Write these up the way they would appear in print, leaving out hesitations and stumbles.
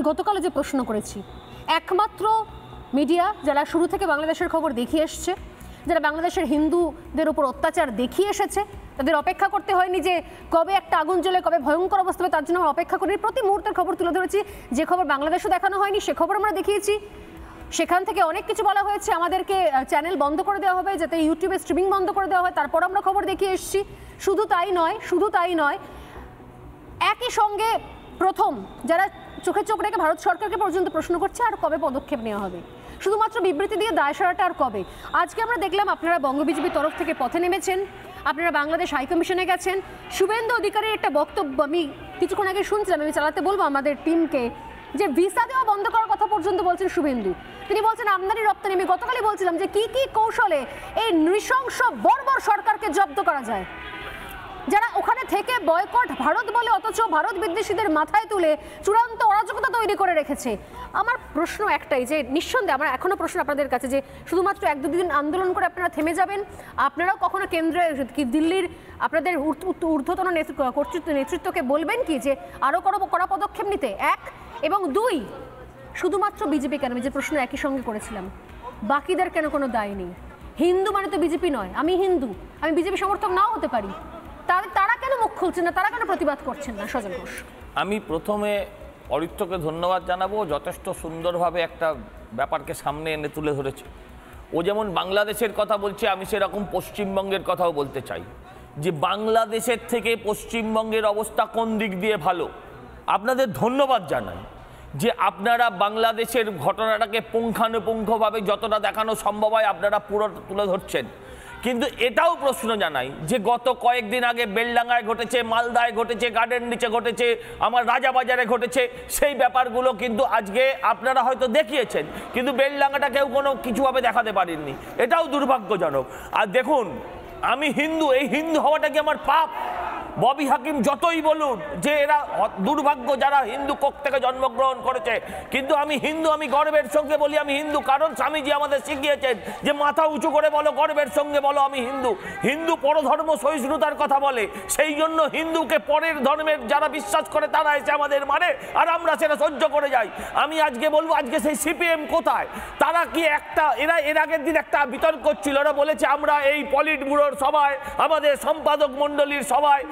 গতকাল যে প্রশ্ন করেছি, একমাত্র মিডিয়া যারা শুরু থেকে বাংলাদেশের খবর দেখিয়ে এসছে, যারা বাংলাদেশের হিন্দুদের উপর অত্যাচার দেখিয়ে এসেছে, তাদের অপেক্ষা করতে হয়নি যে কবে একটা আগুন জ্বলে কবে ভয়ঙ্কর অবস্থা হবে, তার জন্য আমরা অপেক্ষা করি। প্রতি মুহূর্তের খবর তুলে ধরেছি। যে খবর বাংলাদেশও দেখানো হয়নি সে খবর আমরা দেখিয়েছি। সেখান থেকে অনেক কিছু বলা হয়েছে, আমাদেরকে চ্যানেল বন্ধ করে দেওয়া হবে, যাতে ইউটিউবে স্ট্রিমিং বন্ধ করে দেওয়া হয়, তারপর আমরা খবর দেখিয়ে এসেছি। শুধু তাই নয়, একই সঙ্গে প্রথম যারা চোখে চোখ রেখে ভারত সরকারকে পর্যন্ত প্রশ্ন করছে আর কবে পদক্ষেপ নেওয়া হবে, শুধুমাত্র বিবৃতি দিয়ে দায় সারাটা আর কবে। আজকে আমরা দেখলাম আপনারা বঙ্গ বিজেপির তরফ থেকে পথে নেমেছেন, আপনারা বাংলাদেশ হাইকমিশনে গেছেন। শুভেন্দু অধিকারীর একটা বক্তব্য আমি কিছুক্ষণ আগে শুনছিলাম, আমি চালাতে বলবো আমাদের টিমকে, যে ভিসা দেওয়া বন্ধ করার কথা পর্যন্ত বলছেন শুভেন্দু। তিনি বলছেন আমদানি রপ্তানি, আমি গতকালই বলছিলাম যে কি কি কৌশলে এই নৃশংস বর্বর সরকারকে জব্দ করা যায়, যারা ওখানে থেকে বয়কট ভারত বলে অথচ ভারত বিদ্বেষীদের মাথায় তুলে চূড়ান্ত অরাজকতা তৈরি করে রেখেছে। আমার প্রশ্ন একটাই, যে নিঃসন্দেহে আমার এখনো প্রশ্ন আপনাদের কাছে, যে শুধুমাত্র 1-2 দিন আন্দোলন করে আপনারা থেমে যাবেন? আপনারাও কখনো কেন্দ্রে কি দিল্লির আপনাদের ঊর্ধ্বতন নেতৃত্বকে বলবেন কি যে আরও কড়া পদক্ষেপ নিতে? 1 এবং 2, শুধুমাত্র বিজেপি কেন? আমি যে প্রশ্ন একই সঙ্গে করেছিলাম, বাকিদের কেন কোনো দায় নেই? হিন্দু মানে তো বিজেপি নয়, আমি হিন্দু, আমি বিজেপি সমর্থক নাও হতে পারি, তারা কেন মুখ খুলছেন না, তারা কেন প্রতিবাদ করছেন না? সজল ঘোষ। আমি প্রথমে অরিত্রকে ধন্যবাদ জানাবো, যথেষ্ট সুন্দরভাবে একটা ব্যাপারকে সামনে এনে তুলে ধরেছে। ও যেমন বাংলাদেশের কথা বলছে, আমি সেরকম পশ্চিমবঙ্গের কথাও বলতে চাই, যে বাংলাদেশের থেকে পশ্চিমবঙ্গের অবস্থা কোন দিক দিয়ে ভালো। আপনাদের ধন্যবাদ জানাই যে আপনারা বাংলাদেশের ঘটনাটাকে পুঙ্খানুপুঙ্খভাবে যতটা দেখানো সম্ভব হয় আপনারা পুরো তুলে ধরছেন। কিন্তু এটাও প্রশ্ন জানাই যে গত কয়েকদিন আগে বেলডাঙ্গায় ঘটেছে, মালদায় ঘটেছে, গার্ডেন নিচে ঘটেছে, আমার রাজাবাজারে ঘটেছে, সেই ব্যাপারগুলো কিন্তু আজকে আপনারা হয়তো দেখিয়েছেন, কিন্তু বেলডাঙ্গাটা কেউ কোনো কিছুভাবে দেখাতে পারেননি। এটাও দুর্ভাগ্যজনক। আর দেখুন, আমি হিন্দু, এই হিন্দু হওয়াটা কি আমার পাপ? ববি হাকিম যতই বলুন যে এরা দুর্ভাগ্য যারা হিন্দু কোক থেকে জন্মগ্রহণ করেছে, কিন্তু আমি হিন্দু, আমি গর্বের সঙ্গে বলি আমি হিন্দু, কারণ স্বামীজি আমাদের শিখিয়েছেন যে মাথা উঁচু করে বলো, গর্বের সঙ্গে বলো আমি হিন্দু। হিন্দু পরধর্ম সহিষ্ণুতার কথা বলে, সেই জন্য হিন্দুকে পরের ধর্মের যারা বিশ্বাস করে তারা এসে আমাদের মারে, আর আমরা সেটা সহ্য করে যাই। আমি আজকে বলবো, আজকে সেই সিপিএম কোথায়? তারা কি এর আগের দিন একটা বিতর্ক ছিল, ওরা বলেছে আমরা এই পলিট ব্যুরোর সভায়, আমাদের সম্পাদক মণ্ডলীর সভায়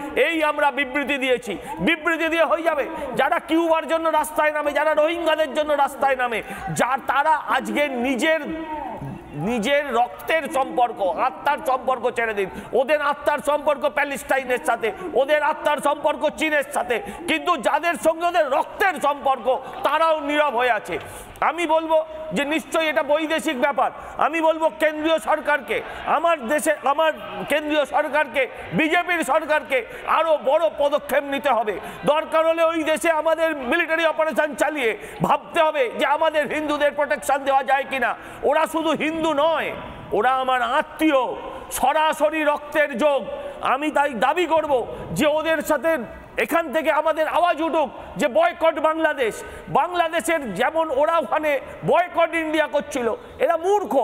আমরা বিবৃতি দিয়েছি। বিবৃতি দিয়ে হয়ে যাবে? যারা কিউবার জন্য রাস্তায় নামে, যারা রোহিঙ্গাদের জন্য রাস্তায় নামে, তারা আজকে নিজের রক্তের সম্পর্ক, আত্মার সম্পর্ক ছেড়ে দিন। ওদের আত্মার সম্পর্ক প্যালেস্টাইনের সাথে, ওদের আত্মার সম্পর্ক চীনের সাথে, কিন্তু যাদের সঙ্গে ওদের রক্তের সম্পর্ক তারাও নীরব হয়ে আছে। আমি বলবো যে নিশ্চয়ই এটা বৈদেশিক ব্যাপার। আমি বলবো কেন্দ্রীয় সরকারকে, আমার কেন্দ্রীয় সরকারকে, বিজেপির সরকারকে আরো বড় পদক্ষেপ নিতে হবে। দরকার হলে ওই দেশে আমাদের মিলিটারি অপারেশন চালিয়ে ভাবতে হবে যে আমাদের হিন্দুদের প্রোটেকশন দেওয়া যায় কিনা। ওরা শুধু হিন্দু নয়, ওরা আমার আত্মীয়, সরাসরি রক্তের যোগ। আমি তাই দাবি করব যে ওদের সাথে এখান থেকে আমাদের আওয়াজ উঠুক যে বয়কট বাংলাদেশ। বাংলাদেশের যেমন ওরা ওখানে বয়কট ইন্ডিয়া করছিল, এরা মূর্খ।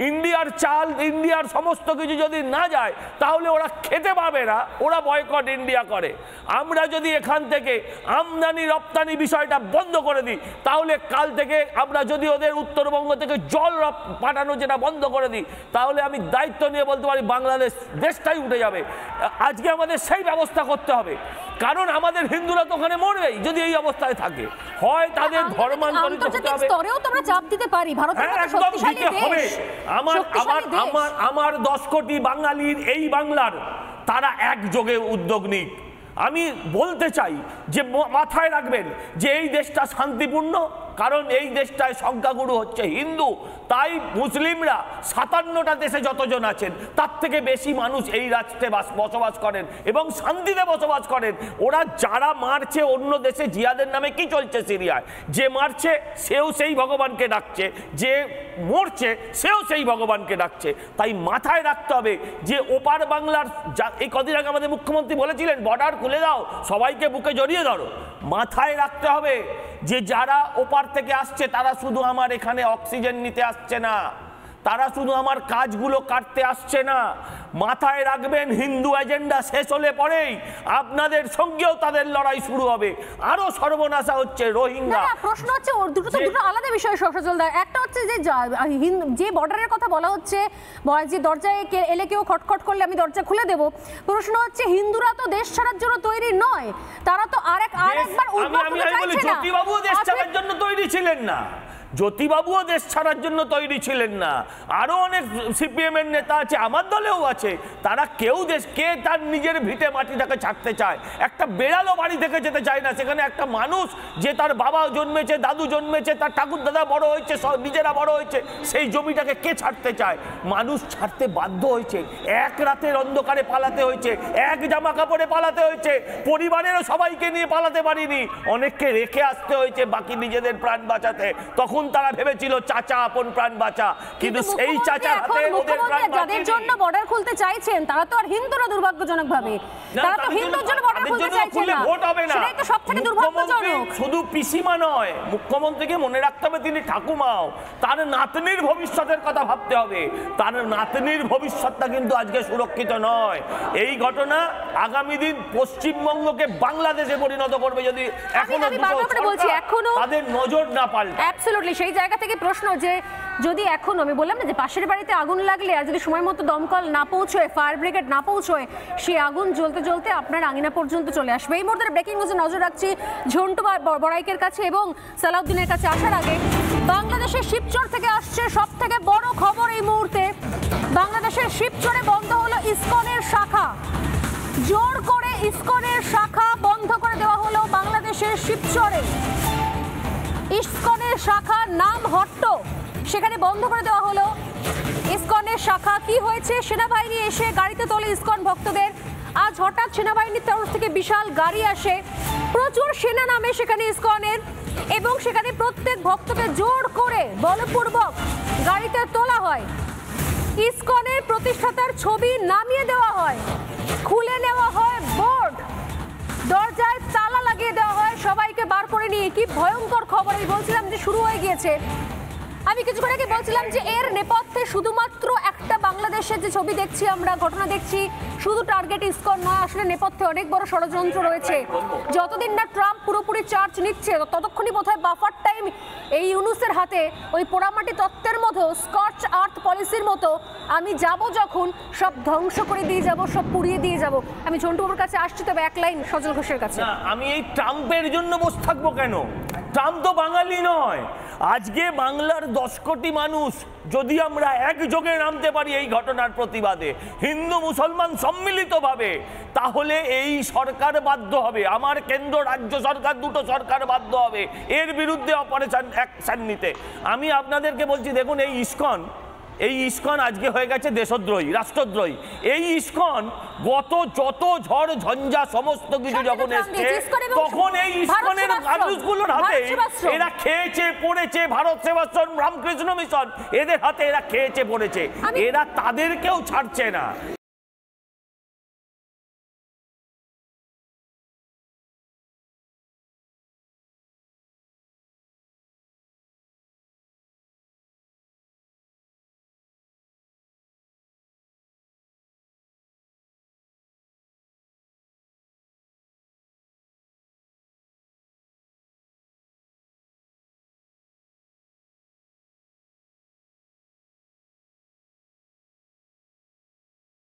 ইন্ডিয়ার চাল, ইন্ডিয়ার সমস্ত কিছু যদি না যায় তাহলে ওরা খেতে পাবে না, ওরা বয়কট ইন্ডিয়া করে। আমরা যদি এখান থেকে আমদানি রপ্তানি বিষয়টা বন্ধ করে দিই, তাহলে কাল থেকে আমরা যদি ওদের উত্তরবঙ্গ থেকে জল পাঠানো যেটা বন্ধ করে দিই, তাহলে আমি দায়িত্ব নিয়ে বলতে পারি বাংলাদেশ দেশটাই উঠে যাবে। আজকে আমাদের সেই ব্যবস্থা করতে হবে, কারণ আমাদের হিন্দুরা তো ওখানে মরবেই যদি এই অবস্থায় থাকে। হয় তাদের ধর্মান্তরিত হতে হবে, স্তরেও তো আমরা চাপ দিতে পারি, ভারতের মতো শক্তিশালী দেশ। আমার 10 কোটি বাঙালির এই বাংলার তারা একযোগে উদ্যোগ নিক। আমি বলতে চাই যে মাথায় রাখবেন যে এই দেশটা শান্তিপূর্ণ, কারণ এই দেশটায় সংখ্যাগুরু হচ্ছে হিন্দু। তাই মুসলিমরা 57টা দেশে যতজন আছেন তার থেকে বেশি মানুষ এই রাষ্ট্রে বসবাস করেন এবং শান্তিতে বসবাস করেন। ওরা যারা মারছে অন্য দেশে, জিহাদের নামে কি চলছে সিরিয়ায়, যে মারছে সেও সেই ভগবানকে ডাকছে, যে মরছে সেও সেই ভগবানকে ডাকছে। তাই মাথায় রাখতে হবে যে ওপার বাংলার, এই কদিন আগে আমাদের মুখ্যমন্ত্রী বলেছিলেন বর্ডার খুলে দাও, সবাইকে বুকে জড়িয়ে ধরো। মাথায় রাখতে হবে যে যারা ওপার থেকে আসছে তারা শুধু আমার এখানে অক্সিজেন নিতে আসছে না, তারা শুধু আমার কাজগুলো কাটতে আসছে না, মাথায় রাখবেন হিন্দু এজেন্ডা শেষ হলে পরেই আপনাদের সঙ্গেও তাদের লড়াই শুরু হবে। আরো সর্বনাশা হচ্ছে রোহিঙ্গা। প্রশ্ন হচ্ছে ওর দুটো আলাদা বিষয় সজলদা। একটা হচ্ছে যে বর্ডারের কথা বলা হচ্ছে, যে দরজায় এলে কেউ খটখট করলে আমি দরজা খুলে দেব। প্রশ্ন হচ্ছে হিন্দুরা তো দেশ ছাড়ার জন্য তৈরি নয়, তারা তো আরেকবার জ্যোতিবাবুও দেশ ছাড়ার জন্য তৈরি ছিলেন না, জ্যোতিবাবুও দেশ ছাড়ার জন্য তৈরি ছিলেন না। আরো অনেক সিপিএম এর নেতা আছে, আমার দলেও আছে, তারা কে তার নিজের ভিটে মাটিটাকে ছাড়তে চায়? একটা বেড়ালও বাড়ি থেকে যেতে চায় না। সেখানে একটা মানুষ যে তার বাবা জন্মেছে, দাদু জন্মেছে, তার ঠাকুর দাদা বড় হয়েছে, নিজেরা বড় হয়েছে, সেই জমিটাকে কে ছাড়তে চায়? মানুষ ছাড়তে বাধ্য হয়েছে, এক রাতের অন্ধকারে পালাতে হয়েছে, এক জামা কাপড়ে পালাতে হয়েছে, পরিবারেরও সবাইকে নিয়ে পালাতে পারিনি, অনেককে রেখে আসতে হয়েছে বাকি নিজেদের প্রাণ বাঁচাতে। তখন তারা ভেবেছিল চাচা আপন প্রাণ বাঁচা, কিন্তু সেই চাচার হাতে ওদের প্রাণ যাদের জন্য বর্ডার খুলতে চাইছেন তারা তো আর হিন্দুরা, দুর্ভাগ্যজনক তারা তো হিন্দুর জন্য বর্ডার খুলতে চাইছেন না, ভোট হবে না। সেটাই তো সবথেকে দুর্ভাগ্যজনক। শুধু পিসিমা নয়, মুখ্যমন্ত্রীকে মনে রাখতে হবে তিনি ঠাকুমাও, তার নাতনির ভবিষ্যতের কথা ভাবতে হবে। তার নাতনির ভবিষ্যৎটা কিন্তু আজকে সুরক্ষিত নয়। এই ঘটনা আগামী দিন পশ্চিমবঙ্গকে বাংলাদেশে পরিণত করবে যদি এখনো তাদের নজর না পাল্টায়। অ্যাবসলিউটলি সেই জায়গা থেকে প্রশ্ন যে যদি এখন আমি বললাম না যে পাশের বাড়িতে আগুন লাগলে আর যদি সময় মতো দমকল না পৌঁছয়, ফায়ার ব্রিগেড না পৌঁছয়, সেই আগুন জ্বলতে জ্বলতে আপনার আঙিনা পর্যন্ত চলে আসবে। এই মুহূর্তে ব্রেকিং নিউজে নজর রাখছি ঝন্টু বড়াইকের কাছে এবং সালাউদ্দিনের কাছে আসার আগে বাংলাদেশের শিবচর থেকে আসছে সব থেকে বড় খবর এই মুহূর্তে। বাংলাদেশের শিবচরে বন্ধ হলো ইসকনের শাখা, জোর করে ইসকনের শাখা বন্ধ করে দেওয়া হলো বাংলাদেশের শিবচরে। ইসকনের শাখার নাম হট্ট, সেখানে বন্ধ করে দেওয়া হলো ইসকনের শাখা। কি হয়েছে? সেনাবাহিনী এসে গাড়িতে তোলে ইসকন ভক্তদের। আজ হঠাৎ সেনাবাহিনীর তরফ থেকে বিশাল গাড়ি আসে, প্রচুর সেনা নামে সেখানে ইসকনের, এবং সেখানে প্রত্যেক ভক্তকে জোর করে বলপূর্বক গাড়িতে তোলা হয়। ইসকনের প্রতিষ্ঠাতার ছবি নামিয়ে দেওয়া হয়, খুলে নেওয়া হয় বোর্ড, দরজায় তালা লাগিয়ে দেওয়া হয়, সবাইকে বার করে নিয়ে। কি ভয়ঙ্কর খবর! আমি বলছিলাম যে শুরু হয়ে গিয়েছে, আমি কিছুক্ষণ আগে বলছিলাম যে এর নেপথ্যে শুধুমাত্র একটা বাংলাদেশের যে ছবি দেখছি আমরা, ঘটনা দেখছি, শুধু টার্গেট ইসকন নয়, আসলে নেপথ্যে অনেক বড় ষড়যন্ত্র রয়েছে। যতদিন না ট্রাম্প পুরোপুরি চার্জ নিচ্ছে ততক্ষণই বোধহয় বাফার টাইম এই ইউনুসের হাতে, ওই পোড়ামাটি তত্ত্বের মতো, স্কচ আর্থ পলিসির মতো, আমি যাব যখন সব ধ্বংস করে দিয়ে যাব, সব পুড়িয়ে দিয়ে যাব। আমি ঝন্টুবাবুর কাছে আসছি, তবে এক লাইন সজল ঘোষের কাছে। আমি এই ট্রাম্পের জন্য বসে থাকবো কেন? ট্রাম্প তো বাঙালি নয়। আজকে বাংলার 10 কোটি মানুষ যদি আমরা একযোগে নামতে পারি এই ঘটনার প্রতিবাদে, হিন্দু মুসলমান সম্মিলিতভাবে, তাহলে এই সরকার বাধ্য হবে, আমার কেন্দ্র রাজ্য সরকার দুটো সরকার বাধ্য হবে এর বিরুদ্ধে অপারেশন অ্যাকশন নিতে। আমি আপনাদেরকে বলছি, দেখুন এই ইসকন আজকে হয়ে গেছে দেশদ্রোহী, রাষ্ট্রদ্রোহী। এই ইসকন যত ঝড় ঝঞ্ঝা সমস্ত কিছু যখন এসছে, তখন এই ইসকনের মানুষগুলোর হাতে এরা খেয়েছে পড়েছে, ভারত সেবাশ্রম, রামকৃষ্ণ মিশন, এদের হাতে এরা খেয়েছে পড়েছে, এরা তাদেরকেও ছাড়ছে না।